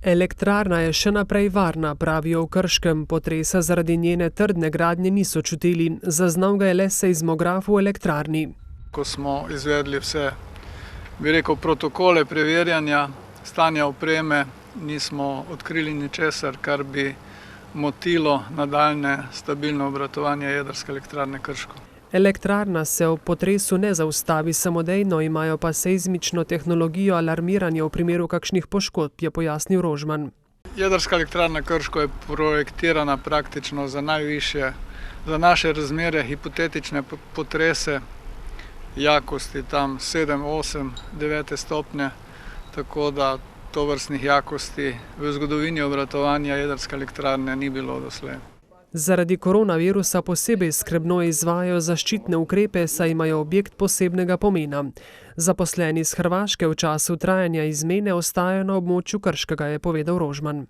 Elektrarna je še naprej varna, pravijo v Krškem, potresa zaradi njene trdne gradnje niso čutili, zaznal ga je le seizmograf v elektrarni. Ko smo izvedli vse, protokole preverjanja stanja opreme, nismo odkrili ničesar, kar bi motilo nadaljnje stabilno obratovanje jedrske elektrarne Krško. Elektrarna se ob potresu ne zaustavi samodejno, imajo pa seizmično tehnologijo alarmiranja v primeru kakšnih poškodb, je pojasnil Rožman. Jedrska elektrarna Krško je projektirana praktično za najvišje, za naše razmere, hipotetične potrese, jakosti tam 7, 8, 9 stopnje, tako da tovrstnih jakosti v zgodovini obratovanja jedrske elektrarne ni bilo doslej. Zaradi koronavirusa posebej skrbno izvajajo zaščitne ukrepe, saj imajo objekt posebnega pomena. Zaposleni s Hrvaške v času trajanja izmene ostajajo na območju Krškega, je povedal Rožman.